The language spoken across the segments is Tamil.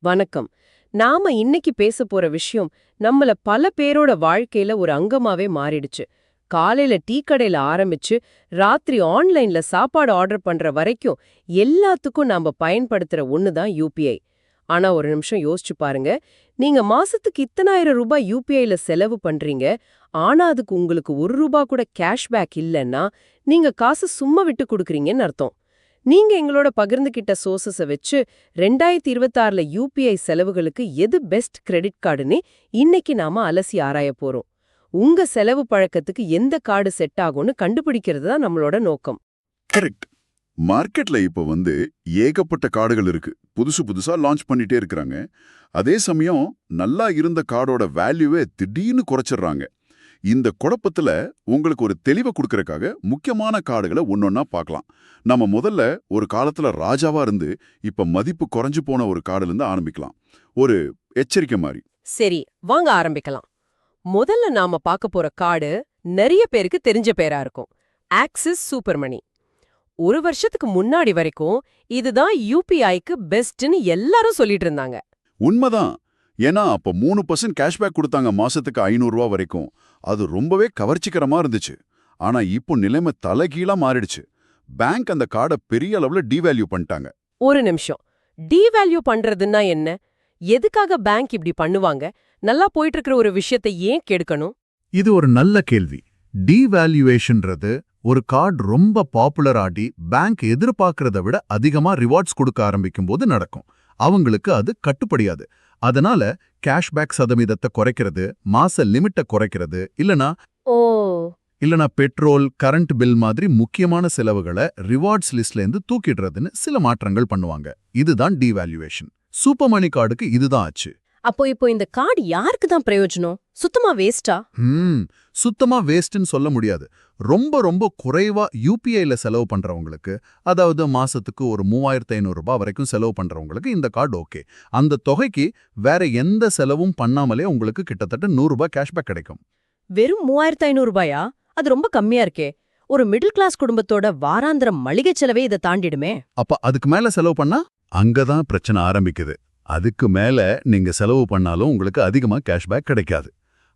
வணக்கம். நாம இன்னைக்கு பேசப் போற விஷயம் நம்மள பல பேரோட வாழ்க்கையில ஒரு அங்கமாவே மாறிடுச்சு. காலையில டீ கடையில ஆரம்பிச்சு ராத்திரி ஆன்லைன்ல சாப்பாடு ஆர்டர் பண்ற வரைக்கும் எல்லாத்துக்கும் நாம பயன்படுத்துற ஒண்ணுதான் யூபிஐ. ஆனா ஒரு நிமிஷம் யோசிச்சு பாருங்க. நீங்க மாசத்துக்கு இத்தனாயிரம் ரூபாய் யூபிஐல செலவு பண்றீங்க. ஆனா அதுக்கு உங்களுக்கு ₹1 கூட கேஷ்பேக் இல்லன்னா நீங்க காசு சும்மா விட்டு கொடுக்கறீங்கன்னு அர்த்தம். நீங்க எங்களோட பகிர்ந்துகிட்ட சோர்சஸ வச்சு 2026ல யூபிஐ செலவுகளுக்கு எது பெஸ்ட் கிரெடிட் கார்டுன்னு இன்னைக்கு நாம அலசி ஆராயப் போறோம். உங்க செலவு பழக்கத்துக்கு எந்த கார்டு செட் ஆகும்னு கண்டுபிடிக்கிறது தான் நம்மளோட நோக்கம். கரெக்ட். மார்க்கெட்ல இப்ப ஏகப்பட்ட கார்டுகள் இருக்கு. புதுசு புதுசா லான்ச் பண்ணிட்டே இருக்காங்க. அதே சமயம் நல்லா இருந்த கார்டோட வேல்யூவே திடீர்னு குறைச்சிடுறாங்க. இந்த குழப்பத்துல உங்களுக்கு ஒரு தெளிவை கொடுக்கறதுக்காக முக்கியமான கார்டுகளை ஒன்னொன்னா பார்க்கலாம். நம்ம முதல்ல ஒரு காலத்துல ராஜாவா இருந்து இப்ப மதிப்பு குறைஞ்சு போன ஒரு கார்டுல இருந்து ஆரம்பிக்கலாம். ஒரு எச்சரிக்கை மாதிரி. சரி, வாங்க ஆரம்பிக்கலாம். முதல்ல நாம பார்க்க போற கார்டு நிறைய பேருக்கு தெரிஞ்ச பேரா இருக்கும். Axis super money. ஒரு வருஷத்துக்கு முன்னாடி வரைக்கும் இதுதான் யூபிஐக்கு பெஸ்ட்னு எல்லாரும் சொல்லிட்டு இருந்தாங்க. உண்மைதான். ஏன்னா அப்ப 3% கேஷ்பேக் கொடுத்தாங்க மாசத்துக்கு ₹500 வரைக்கும். அது ரொம்பவே கவர்ச்சிகரமா இருந்துச்சு. ஆனா இப்போ நிலைமை தலைகீழா மாறிடுச்சு. பேங்க் அந்த கார்டை பெரிய அளவுல டிவேல்யூ பண்ணிட்டாங்க. ஒரு நிமிஷம், டிவேல்யூ பண்றதுன்னா என்ன? எதுக்காக பேங்க் இப்படி பண்ணுவாங்க? நல்லா போயிட்டு இருக்கிற ஒரு விஷயத்தை ஏன் கெடுக்கணும்? இது ஒரு நல்ல கேள்வி. டீவேல்யூவேஷன்றது ஒரு கார்டு ரொம்ப பாப்புலர் ஆடி பேங்க் எதிர்பார்க்கறத விட அதிகமா ரிவார்ட்ஸ் கொடுக்க ஆரம்பிக்கும் போது நடக்கும். அவங்களுக்கு அது கட்டுப்படியாது. அதனால கேஷ்பேக் சதவீதத்தை குறைக்கிறது, மாச லிமிட்டை குறைக்கிறது, இல்லனா பெட்ரோல், கரண்ட் பில் மாதிரி முக்கியமான செலவுகளை ரிவார்ட்ஸ் லிஸ்ட்ல இருந்து தூக்கிடுறதுன்னு சில மாற்றங்கள் பண்ணுவாங்க. இதுதான் டீவேல்யூவேஷன். சூப்பர் மணி கார்டுக்கு இதுதான் ஆச்சு. அப்போ இப்போ இந்த கார்டு யாருக்கு தான் பிரயோஜனம்? சுத்தமா வேஸ்டா? சுத்தமா வேஸ்ட்னு சொல்ல முடியாது. ரொம்ப ரொம்ப குறைவா யூபிஐல செலவு பண்றவங்களுக்கு, அதாவது மாசத்துக்கு ஒரு ₹3500 வரைக்கும் செலவு பண்றவங்களுக்கு இந்த கார்டு ஓகே. அந்த தொகைக்கு வேற எந்த செலவும் பண்ணாமலே உங்களுக்கு கிட்டத்தட்ட ₹100 கேஷ்பேக் கிடைக்கும். வெறும் ₹3500? அது ரொம்ப கம்மியா இருக்கே. ஒரு மிடில் கிளாஸ் குடும்பத்தோட வாராந்திர மளிகை செலவே இதை தாண்டிடுமே. அப்ப அதுக்கு மேல செலவு பண்ணா அங்கதான் பிரச்சனை ஆரம்பிக்குது. அதுக்கு மேல நீங்க செலவு பண்ணாலும் உங்களுக்கு அதிகமா கேஷ்பேக் கிடைக்காது.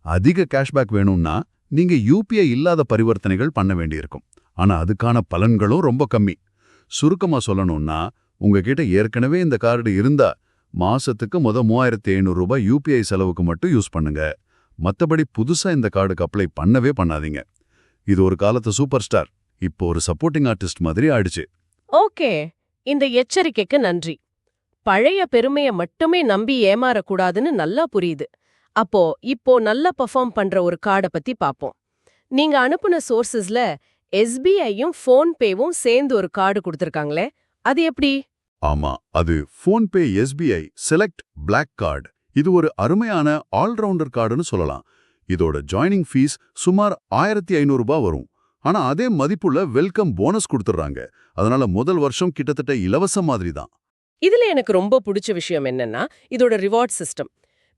அதிக கேஷ்பேக் வேணும்னா நீங்க யூபிஐ இல்லாத பரிவர்த்தனைகள் பண்ண வேண்டியிருக்கும். ஆனா அதுக்கான பலன்களும் ரொம்ப கம்மி. சுருக்கமா சொல்லணும்னா, உங்ககிட்ட ஏற்கனவே இந்த கார்டு இருந்தா மாசத்துக்கு ₹3500 யூபிஐ செலவுக்கு மட்டும் யூஸ் பண்ணுங்க. மத்தபடி புதுசா இந்த கார்டுக்கு அப்ளை பண்ணவே பண்ணாதீங்க. இது ஒரு காலத்து சூப்பர் ஸ்டார், இப்போ ஒரு சப்போர்ட்டிங் ஆர்டிஸ்ட் மாதிரி ஆயிடுச்சு. ஓகே, இந்த எச்சரிக்கைக்கு நன்றி. பழைய பெருமையை மட்டுமே நம்பி ஏமாறக்கூடாதுன்னு நல்லா புரியுது. அப்போ இப்போ நல்லா பெர்ஃபார்ம் பண்ற ஒரு கார்டை பத்தி பாப்போம். நீங்க அனுப்புன சோர்சஸ்ல எஸ்பிஐயும் ஃபோன்பேவும் சேர்ந்து ஒரு கார்டு கொடுத்திருக்காங்களே, அது எப்படி? ஆமா, அது PhonePe SBI select black card. இது ஒரு அருமையான ஆல்ரவுண்டர் கார்டுன்னு சொல்லலாம். இதோட ஜாயினிங் ஃபீஸ் சுமார் ₹1500 வரும். ஆனா அதே மதிப்புள்ள வெல்கம் போனஸ் கொடுத்துறாங்க. அதனால முதல் வருஷம் கிட்டத்தட்ட இலவசம் மாதிரி தான். இதுல எனக்கு ரொம்ப பிடிச்ச விஷயம் என்னன்னா, இதோட ரிவார்ட் சிஸ்டம்.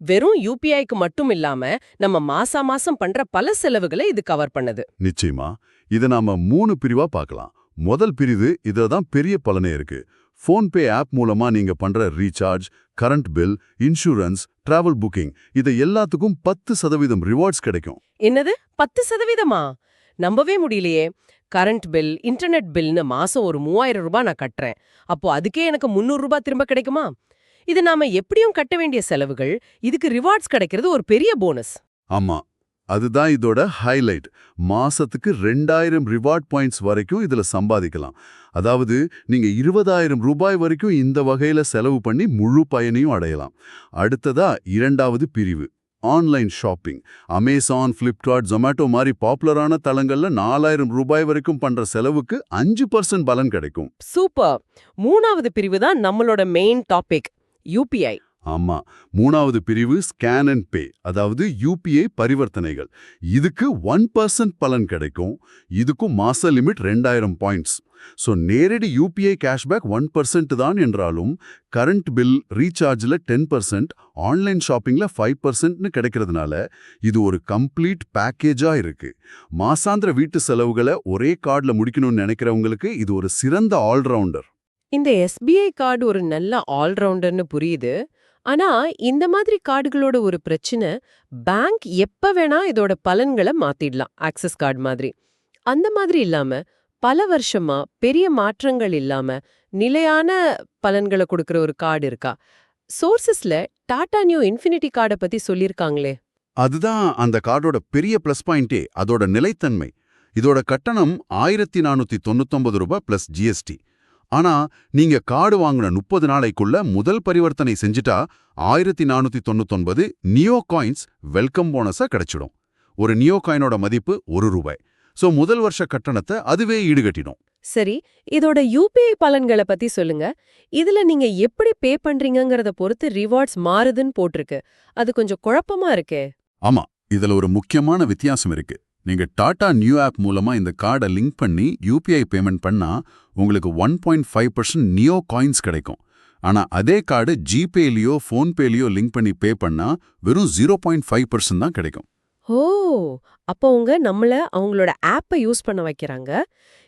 வெறும் யூபிஐக்கு மட்டும் இல்லாம நம்ம மாசா மாசம் பண்ற பல செலவுகளை இது கவர் பண்ணுது. நிச்சயமா. இதை நாம 3 பிரிவா பார்க்கலாம். முதல் பிரிவு, இதுதான் பெரிய பலனே இருக்கு. ஃபோன்பே ஆப் மூலமா நீங்க பண்ற recharge, current bill, insurance, travel booking, இது எல்லாத்துக்கும் 10% ரிவார்ட்ஸ் கிடைக்கும். என்னது, 10%? நம்பவே முடியலையே. கரண்ட் பில், இன்டர்நெட் பில்னு மாசம் ஒரு ₹3000 நான் கட்டுறேன். அப்போ அதுக்கே எனக்கு ₹300 திரும்ப கிடைக்குமா? இது நாம எப்படியும் கட்ட வேண்டிய செலவுகள். இதுக்கு ரிவார்ட்ஸ் கிடைக்கிறது ஒரு பெரிய போனஸ். ஆமா, அதுதான் இதோட ஹைலைட். மாசத்துக்கு 2000 ரிவார்ட் பாயிண்ட்ஸ் வரைக்கும் இதுல சம்பாதிக்கலாம். அதாவது நீங்க ₹20,000 வரைக்கும் இந்த வகையில செலவு பண்ணி முழு பயனையும் அடையலாம். அடுத்ததா இரண்டாவது பிரிவு, online shopping. Amazon, Flipkart, Zomato மாதிரி பாப்புலரான தளங்கள்ல ₹4000 வரைக்கும் பண்ற செலவுக்கு 5% பலன் கிடைக்கும். சூப்பர். மூணாவது பிரிவு தான் நம்மளோட மெயின் டாபிக், யூபிஐ. ஆமா, மூணாவது பிரிவு ஸ்கேன் அண்ட் பே, அதாவது யூபிஐ பரிவர்த்தனைகள். இதுக்கு 1% பலன் கிடைக்கும். இதுக்கும் மாச லிமிட் 2000 பாயிண்ட்ஸ். சோ நேரடி யூபிஐ கேஷ்பேக் 1% தான் என்றாலும் கரண்ட் பில், ரீசார்ஜ்ல 10%, ஆன்லைன் ஷாப்பிங்ல 5%ன்னு கிடைக்கிறதுனால இது ஒரு கம்ப்ளீட் பேக்கேஜா இருக்கு. மாசாந்திர வீட்டு செலவுகளை ஒரே கார்டுல முடிக்கணும்னு நினைக்கிறவங்களுக்கு இது ஒரு சிறந்த ஆல்ரவுண்டர். இந்த எஸ்பிஐ கார்டு ஒரு நல்ல ஆல்ரவுண்டர்னு புரியுது. ஆனா இந்த மாதிரி கார்டுகளோட ஒரு பிரச்சனை, பேங்க் எப்ப வேணா இதோட பலன்களை மாத்திடலாம், ஆக்சஸ் கார்டு மாதிரி. அந்த மாதிரி இல்லாம பல வருஷமா பெரிய மாற்றங்கள் இல்லாம நிலையான பலன்களை கொடுக்கிற ஒரு கார்டு இருக்கா? சோர்சஸ்ல டாடா நியூ இன்ஃபினிட்டி கார்டை பத்தி சொல்லிருக்காங்களே. அதுதான் அந்த கார்டோட பெரிய ப்ளஸ் பாயிண்டே, அதோட நிலைத்தன்மை. இதோட கட்டணம் 1499 ரூபாய் பிளஸ் ஜிஎஸ்டி. ஆனா நீங்க கார்டு வாங்கின 30 நாளைக்குள்ள முதல் பரிவர்த்தனை செஞ்சுட்டா 1499 நியோ காயின்ஸ் வெல்கம் போனஸா கிடைச்சிடும். ஒரு நியோ காயினோட மதிப்பு 1 ரூபாய். சோ முதல் வருஷ கட்டணத்தை அதுவே ஈடுகட்டிடும். சரி, இதோட யூபிஐ பலன்களை பத்தி சொல்லுங்க. இதுல நீங்க எப்படி பே பண்றீங்கங்கறத பொறுத்து ரிவார்ட்ஸ் மாறுதுன்னு போட்டிருக்கு. அது கொஞ்சம் குழப்பமா இருக்கே. ஆமா, இதுல ஒரு முக்கியமான வித்தியாசம் இருக்கு. நீங்க டாடா நியூ ஆப் மூலமா இந்த கார்டை லிங்க் பண்ணி யூபிஐ பேமெண்ட் பண்ணா உங்களுக்கு 1.5% நியோ காயின்ஸ் கிடைக்கும். ஆனா அதே கார்டு ஜிபேலியோ ஃபோன்பேலியோ லிங்க் பண்ணி பே பண்ணா வெறும் 0.5% தான் கிடைக்கும். ஓ, அப்போ அவங்க நம்மள அவங்களோட ஆப்பை யூஸ் பண்ண வைக்கிறாங்க.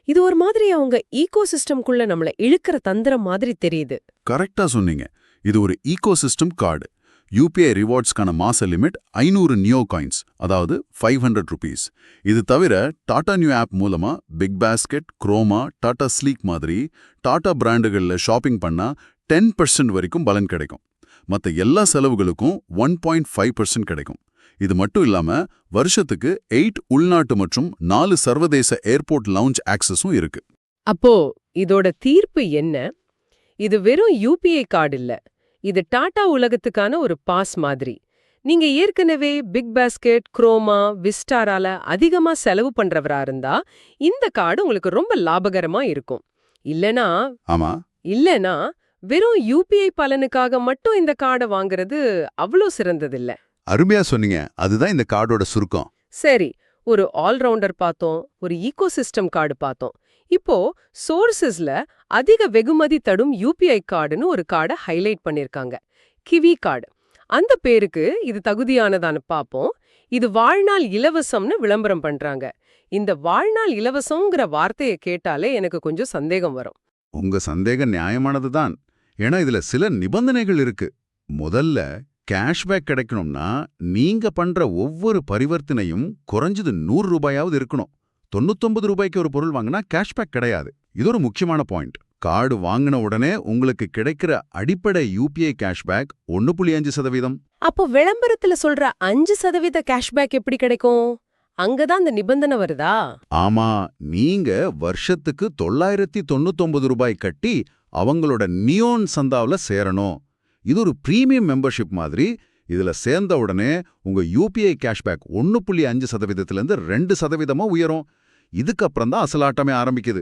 இது ஒரு மாதிரி அவங்க ஈகோசிஸ்டம்குள்ள நம்மள இழுக்கிற தந்திரம் மாதிரி தெரியுது. கரெக்டா சொன்னீங்க. இது ஒரு ஈகோசிஸ்டம் கார்டு. யூபிஐ ரிவார்ட்ஸ்க்கான மாச லிமிட் 500 நியோ காயின்ஸ், அதாவது 500 rupees. இது தவிர டாடா நியூ ஆப் மூலமா பிக் பாஸ்கெட், குரோமா, டாடா ஸ்லீக் மாதிரி டாடா பிராண்டுகள்ல ஷாப்பிங் பண்ணா 10% வரைக்கும் பலன் கிடைக்கும். மத்த எல்லா செலவுகளுக்கும் 1.5% கிடைக்கும். இது மட்டும் இல்லாம வருஷத்துக்கு 8 உள்நாட்டு மற்றும் 4 சர்வதேச ஏர்போர்ட் லவுஞ்ச் ஆக்சஸும் இருக்கு. அப்போ இதோட தீர்ப்பு என்ன? இது வெறும் யூபிஐ கார்டு இல்ல. இது டாடா உலகத்துக்கான ஒரு பாஸ் மாதிரி. நீங்க ஏற்கனவே பிக் பாஸ்கெட், குரோமா, விஸ்டாரால அதிகமா செலவு பண்றவரா இருந்தா இந்த கார்டு உங்களுக்கு ரொம்ப லாபகரமா இருக்கும். ஆமா, இல்லனா வெறும் யூபிஐ பலனுக்காக மட்டும் இந்த கார்டை வாங்குறது அவ்வளோ சிறந்ததில்ல. அருமையா சொன்னீங்க. அதுதான் இந்த கார்டோட சுருக்கம். சரி, ஒரு ஆல்ரவுண்டர் பார்த்தோம், ஒரு ஈகோசிஸ்டம் கார்டு பார்த்தோம். இப்போ சோர்சஸ்ல அதிக வெகுமதி தடும் யூபிஐ கார்டுன்னு ஒரு கார்டை ஹைலைட் பண்ணிருக்காங்க, கிவி கார்டு. அந்த பேருக்கு இது தகுதியானதான்னு பாப்போம். இது வாழ்நாள் இலவசம்னு விளம்பரம் பண்றாங்க. இந்த வாழ்நாள் இலவசம்ங்கிற வார்த்தையை கேட்டாலே எனக்கு கொஞ்சம் சந்தேகம் வரும். உங்க சந்தேகம் நியாயமானதுதான். ஏன்னா இதுல சில நிபந்தனைகள் இருக்கு. முதல்ல கேஷ்பேக் கிடைக்கணும்னா நீங்க பண்ற ஒவ்வொரு பரிவர்த்தனையும் குறைஞ்சது 100 ரூபாயாவது இருக்கணும். 99 ரூபாய்க்கு ஒரு பொருள் வாங்கினா கேஷ்பேக் கிடையாது. இது ஒரு முக்கியமான பாயிண்ட். கார்டு வாங்கின உடனே உங்களுக்கு கிடைக்கிற அடிப்படை யூபிஐ கேஷ்பேக் 1.5%. அப்போ விளம்பரத்துல சொல்ற 5% கேஷ்பேக் எப்படி கிடைக்கும்? அங்கதான் அந்த நிபந்தனை வருதா? ஆமா, நீங்க வருஷத்துக்கு 999 ரூபாய் கட்டி அவங்களோட நியோன் சந்தாவுல சேரணும். இது ஒரு பிரீமியம் மெம்பர்ஷிப் மாதிரி. இதுல சேர்ந்த உடனே உங்க யூபிஐ கேஷ்பேக் 1.5%லேருந்து 2% உயரும். இதுக்கப்புறம் தான் அசலாட்டமே ஆரம்பிக்குது.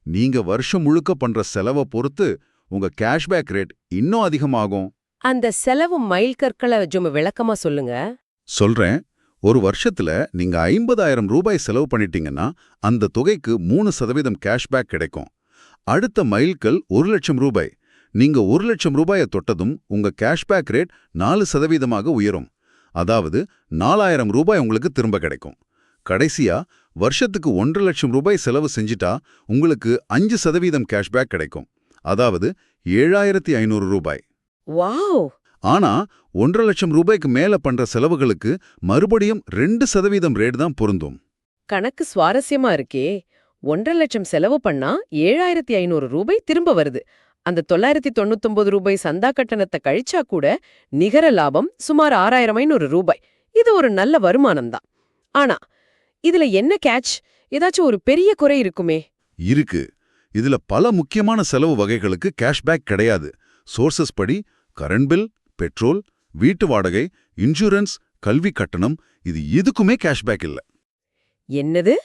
நீங்க வருஷம் முழுக்க பண்ற செலவை பொறுத்து உங்க கேஷ்பேக் ரேட் இன்னும் அதிகமாகும். அந்த செலவு மைல்கற்களை விளக்கமா சொல்லுங்க. சொல்றேன். ஒரு வருஷத்துல நீங்க 50,000 ரூபாய் செலவு பண்ணிட்டீங்கன்னா அந்த தொகைக்கு 3% கேஷ்பேக் கிடைக்கும். அடுத்த மைல்கல் 1,00,000 ரூபாய். நீங்க 1,00,000 ரூபாயை தொட்டதும் உங்க கேஷ்பேக் ரேட் 4% உயரும். அதாவது 4,000 ரூபாய் உங்களுக்கு திரும்ப கிடைக்கும். கடைசியா வருஷத்துக்கு 1,00,000 ரூபாய் செலவு செஞ்சிட்டா உங்களுக்கு 5% கேஷ்பேக் கிடைக்கும். அதாவது 7,500 ரூபாய். வாவ்! ஆனா 1,00,000 ரூபாய்க்கு மேல பண்ற செலவுகளுக்கு மறுபடியும் 2% ரேட் தான் பொருந்தும். கணக்கு சுவாரஸ்யமா இருக்கே. 1,50,000 செலவு பண்ணா 7,500 ரூபாய் திரும்ப வருது. அந்த 999 ரூபாய் சந்தா கட்டணத்தை கழிச்சா கூட நிகர லாபம் சுமார் 6,500 ரூபாய். இது ஒரு நல்ல வருமானம்தான். ஆனா இதுல என்ன கேட்ச்? ஏதாச்சும் ஒரு பெரிய குறை இருக்குமே? இருக்கு. இதுல பல முக்கியமான செலவு வகைகளுக்கு கேஷ்பேக் கிடையாது. சோர்சஸ் படி கரண்ட் பில், பெட்ரோல், வீட்டு வாடகை, இன்சூரன்ஸ், கல்வி கட்டணம், இது எதுக்குமே கேஷ்பேக் இல்ல. என்னது?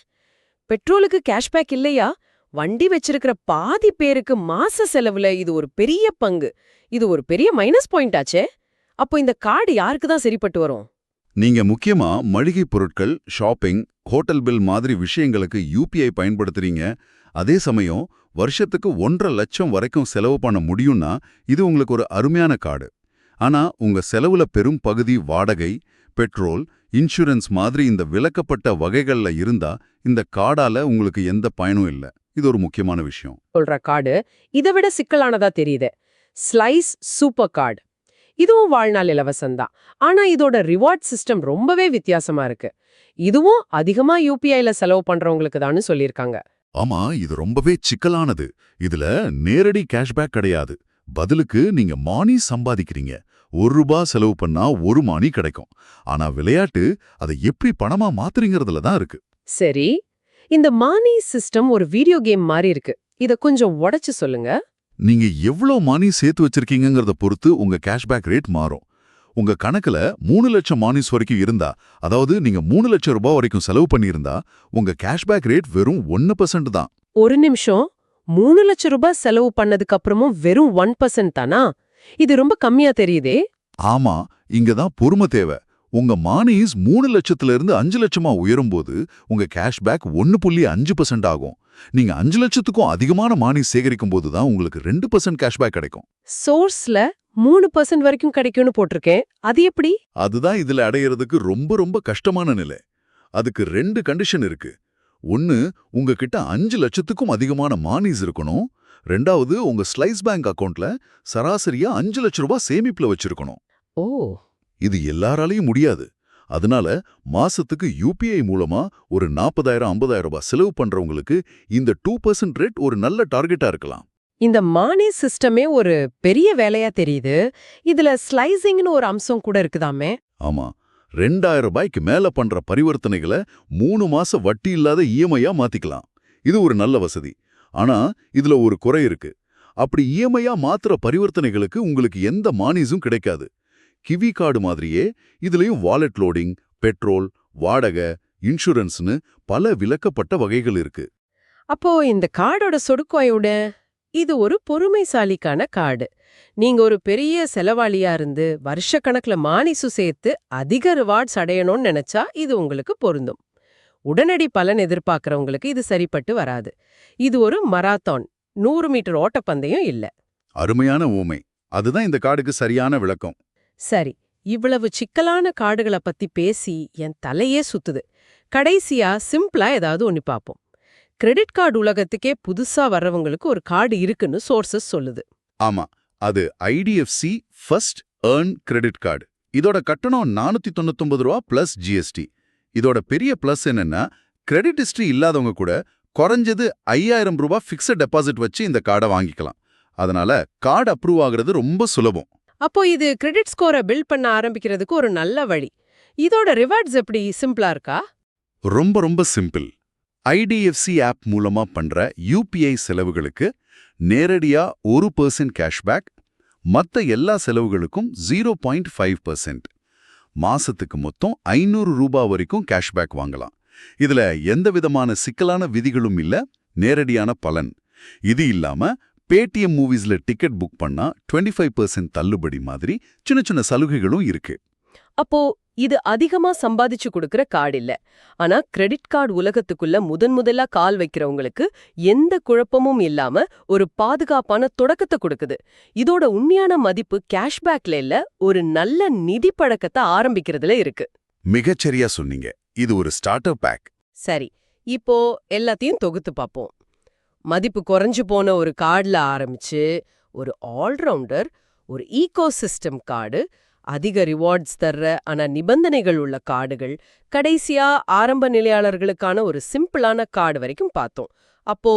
பெட்ரோலுக்கு கேஷ்பேக் இல்லையா? வண்டி வச்சிருக்கிற பாதி பேருக்கு மாச செலவுல இது ஒரு பெரிய பங்கு. இது ஒரு பெரிய மைனஸ் பாயிண்ட் ஆச்சே. அப்போ இந்த கார்டு யாருக்கு தான் சரிப்பட்டு வரும்? நீங்க முக்கியமா மளிகை பொருட்கள், ஷாப்பிங், ஹோட்டல் பில் மாதிரி விஷயங்களுக்கு யூபிஐ பயன்படுத்துறீங்க. அதே சமயம் வருஷத்துக்கு 1,50,000 லட்சம் வரைக்கும் செலவு பண்ண முடியும்னா இது உங்களுக்கு ஒரு அருமையான கார்டு. ஆனா உங்க செலவுல பெரும் பகுதி வாடகை, பெட்ரோல், இன்சூரன்ஸ் மாதிரி இந்த விலக்கப்பட்ட வகைகள்ல இருந்தா இந்த கார்டால உங்களுக்கு எந்த பயனும் இல்ல. இது ஒரு முக்கியமான விஷயம். சொல்ற கார்டு இதை விட சிக்கலானதா தெரியுது. Slice super card. இதுவும் வாழ்நாள் இலவசம்தான். ஆனா இதோட ரிவார்ட் சிஸ்டம் ரொம்பவே வித்தியாசமா இருக்கு. இதுவும் அதிகமா யூபிஐல செலவு பண்றவங்களுக்கு தான்னு சொல்லியிருக்காங்க. ஆமா, இது ரொம்பவே சிக்கலானது. இதுல நேரடி கேஷ்பேக் கிடையாது. பதிலுக்கு நீங்க மானி சம்பாதிக்கிறீங்க. ₹1 செலவு பண்ணா 1 மானி கிடைக்கும். ஆனா விளையாட்டு அதை எப்படி பணமா மாத்துறீங்கிறதுல தான் இருக்கு. சரி, இந்த மானி சிஸ்டம் ஒரு வீடியோ கேம் மாதிரி இருக்கு. இத கொஞ்சம் உடைச்சு சொல்லுங்க. நீங்க எவ்ளோ மானி சேர்த்து வச்சிருக்கீங்கங்கறத பொறுத்து உங்க கேஷ்பேக் ரேட் மாறும். உங்க கணக்குல 3 லட்சம் மானிஸ் வரைக்கும் இருந்தா, அதாவது நீங்க 3 லட்சம் ரூபாய் வரைக்கும் செலவு பண்ணியிருந்தா, உங்க கேஷ்பேக் ரேட் வெறும் 1% தான். ஒரு நிமிஷம், 3 லட்சம் ரூபாய் செலவு பண்ணதுக்கு அப்புறமும் வெறும் 1% தானா? இது ரொம்ப கம்மியா தெரியுதே. ஆமா, இங்க தான் பொறுமை தேவை. உங்க மானிஸ் 3 லட்சத்துல இருந்து 5 லட்சமா உயரும்போது உங்க கேஷ்பேக் 1.5% ஆகும். நீங்க 5 லட்சத்துக்கும் அதிகமான மானிஸ் சேகரிக்கும் போது தான் உங்களுக்கு 2% கேஷ்பேக் கிடைக்கும். சோர்ஸ்ல 3% வரைக்கும் கிடைக்கும்னு போட்டிருக்கேன். அது எப்படி? அதுதான் இதுல அடையிறதுக்கு ரொம்ப ரொம்ப கஷ்டமான நிலை. அதுக்கு 2 கண்டிஷன் இருக்கு. ஒன்னு, உங்ககிட்ட 5 லட்சத்துக்கும் அதிகமான மானிஸ் இருக்கணும். 2வது, உங்க ஸ்லைஸ் பேங்க் அக்கவுண்ட்ல சராசரியா 5 லட்சம் ரூபாய் சேமிப்புல வச்சிருக்கணும். ஓ, இது எல்லாராலையும் முடியாது. அதனால மாசத்துக்கு யூபிஐ மூலமா ஒரு 40,000 50,000 ரூபாய் செலவு பண்றவங்களுக்கு இந்த 2% ரேட் ஒரு நல்ல டார்கெட்டா இருக்கலாம். இந்த மானி சிஸ்டமே ஒரு பெரிய வேலையா தெரியுது. இதுல ஸ்லைசிங்னு ஒரு அம்சம் கூட இருக்குதாமே. ஆமா, 2,000 ரூபாய்க்கு மேல பண்ற பரிவர்த்தனைகளை 3 மாச வட்டி இல்லாத இஎம்ஐயா மாத்திக்கலாம். இது ஒரு நல்ல வசதி. ஆனா இதுல ஒரு குறை இருக்கு. அப்படி இஎம்ஐயா மாத்துற பரிவர்த்தனைகளுக்கு உங்களுக்கு எந்த மானிஸும் கிடைக்காது. கிவி கார்டு மாதிரியே இதுலயும் வாலெட் லோடிங், பெட்ரோல், வாடகை, இன்சூரன்ஸ்னு பல விலக்கப்பட்ட வகைகள் இருக்கு. அப்போ இந்த கார்டோட சொடுக்கோயோட இது ஒரு பொறுமைசாலிக்கான கார்டு. நீங்க ஒரு பெரிய செலவாளியா இருந்து வருஷக்கணக்குல மானிசு சேர்த்து அதிக ரிவார்ட்ஸ் அடையணும்னு நினைச்சா இது உங்களுக்கு பொருந்தும். உடனடி பலன் எதிர்பார்க்கறவங்களுக்கு இது சரிப்பட்டு வராது. இது ஒரு மராத்தான், 100 மீட்டர் ஓட்டப்பந்தயம் இல்ல. அருமையான ஊமை. அதுதான் இந்த கார்டுக்கு சரியான விளக்கம். சரி, இவ்வளவு சிக்கலான கார்டுகளை பத்தி பேசி என் தலையே சுத்துது. கடைசியா சிம்பிளா ஏதாவது ஒன்னு பாப்போம். கிரெடிட் கார்டு உலகத்துக்கே புதுசா வர்றவங்களுக்கு ஒரு கார்டு இருக்குன்னு சோர்சஸ் சொல்லுது. ஆமா, அது IDFC first earn credit card. இதோட கட்டணம் 499 ரூபா பிளஸ் ஜிஎஸ்டி. இதோட பெரிய பிளஸ் என்னன்னா, கிரெடிட் ஹிஸ்டரி இல்லாதவங்க கூட குறைஞ்சது 5,000 ரூபாய் ஃபிக்ஸட் டெபாசிட் வச்சு இந்த கார்டை வாங்கிக்கலாம். அதனால கார்டு அப்ரூவ் ஆகுறது ரொம்ப சுலபம். அப்போ இது கிரெடிட் ஸ்கோரை பில்ட் பண்ண ஆரம்பிக்கிறதுக்கு ஒரு நல்ல வழி. இதோட ரிவார்ட்ஸ் எப்படி சிம்பிளா இருக்கா? ரொம்ப ரொம்ப சிம்பிள். ஐடிஎஃப்சி ஆப் மூலமா பண்ற யூபிஐ செலவுகளுக்கு நேரடியா 1% கேஷ்பேக், மத்த எல்லா செலவுகளுக்கும் 0.5%. மாசத்துக்கு மொத்தம் 500 ரூபாய் வரைக்கும் கேஷ்பேக் வாங்கலாம். இதுல எந்த விதமான சிக்கலான விதிகளும் இல்ல, நேரடியான பலன். இது இல்லாம பேடிஎம் மூவிஸ்ல டிக்கெட் புக் பண்ணா 25% தள்ளுபடி மாதிரி சின்ன சின்ன சலுகைகளும் இருக்கு. அப்போ இது அதிகமா சம்பாதிச்சு கொடுக்கற கார்டு இல்ல. ஆனா கிரெடிட் கார்டு உலகத்துக்குள்ள முதன்முதலா கால் வைக்கிறவங்களுக்கு எந்த குழப்பமும் இல்லாம ஒரு பாதுகாப்பான தொடக்கத்தை கொடுக்குது. இதோட உண்மையான மதிப்பு கேஷ்பேக்ல இல்ல, ஒரு நல்ல நிதி பழக்கத்தை ஆரம்பிக்கிறதுல இருக்கு. மிகச்சரியா சொன்னீங்க. இது ஒரு ஸ்டார்டர் பேக். சரி, இப்போ எல்லாத்தையும் தொகுத்து பார்ப்போம். மதிப்பு குறைஞ்சு போன ஒரு கார்டுல ஆரம்பிச்சு ஒரு ஆல்ரவுண்டர், ஒரு ஈகோ சிஸ்டம் கார்டு, அதிக ரிவார்ட்ஸ் தர்ற ஆனா நிபந்தனைகள் உள்ள கார்டுகள், கடைசியா ஆரம்ப நிலையாளர்களுக்கான ஒரு சிம்பிளான கார்டு வரைக்கும் பார்த்தோம். அப்போ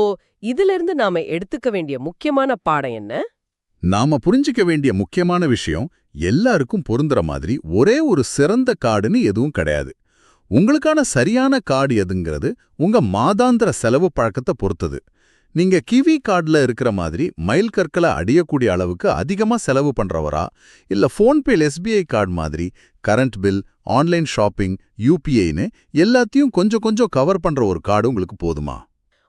இதிலிருந்து நாம எடுத்துக்க வேண்டிய முக்கியமான பாடம் என்ன? நாம புரிஞ்சிக்க வேண்டிய முக்கியமான விஷயம், எல்லாருக்கும் பொருந்துற மாதிரி ஒரே ஒரு சிறந்த கார்டுன்னு எதுவும் கிடையாது. உங்களுக்கான சரியான கார்டு எதுங்கிறது உங்க மாதாந்திர செலவு பழக்கத்தை பொறுத்தது. நீங்க கிவி கார்டுல இருக்கிற மாதிரி மைல் கற்களை அடையக்கூடிய அளவுக்கு அதிகமா செலவு பண்றவரா, இல்ல போன்பேல எஸ்பிஐ கார்டு மாதிரி கரண்ட் பில், ஆன்லைன் ஷாப்பிங், யூபிஐன்னு எல்லாத்தையும் கொஞ்சம் கொஞ்சம் கவர் பண்ற ஒரு கார்டு உங்களுக்கு போதுமா?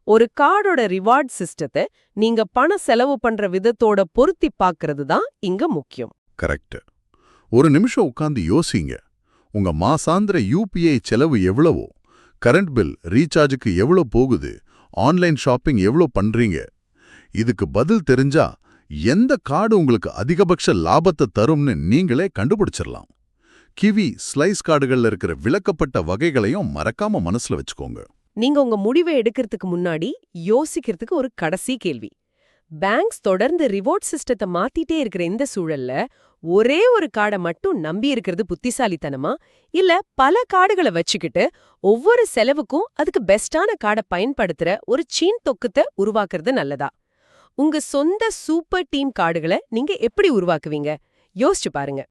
ஒரு கார்டோட ரிவார்ட் சிஸ்டத்தை நீங்க பண செலவு பண்ற விதத்தோட பொருத்தி பார்க்கிறது தான் இங்க முக்கியம். கரெக்ட். ஒரு நிமிஷம் உட்கார்ந்து யோசிங்க. உங்க மாசாந்திர யூபிஐ செலவு எவ்வளவோ, கரண்ட் பில், ரீசார்ஜுக்கு எவ்வளவு போகுது, ஆன்லைன் ஷாப்பிங் எவ்வளோ பண்றீங்க? இதுக்கு பதில் தெரிஞ்சா எந்த கார்டு உங்களுக்கு அதிகபட்ச லாபத்தை தரும்னு நீங்களே கண்டுபிடிச்சிடலாம். கிவி, ஸ்லைஸ் கார்டுகள்ல இருக்கிற விலக்கப்பட்ட வகைகளையும் மறக்காம மனசுல வச்சுக்கோங்க. நீங்க உங்க முடிவை எடுக்கிறதுக்கு முன்னாடி யோசிக்கிறதுக்கு ஒரு கடைசி கேள்வி. பேங்க்ஸ் தொடர்ந்து ரிவார்ட் சிஸ்டத்தை மாத்திட்டே இருக்கிற இந்த சூழல்ல ஒரே ஒரு கார்டை மட்டும் நம்பி இருக்கிறது புத்திசாலித்தனமா, இல்ல பல கார்டுகளை வச்சுக்கிட்டு ஒவ்வொரு செலவுக்கும் அதுக்கு பெஸ்டான கார்டை பயன்படுத்துற ஒரு சீன் தொக்குத்தை உருவாக்குறது நல்லதா? உங்க சொந்த சூப்பர் டீம் கார்டுகளை நீங்க எப்படி உருவாக்குவீங்க? யோசிச்சு பாருங்க.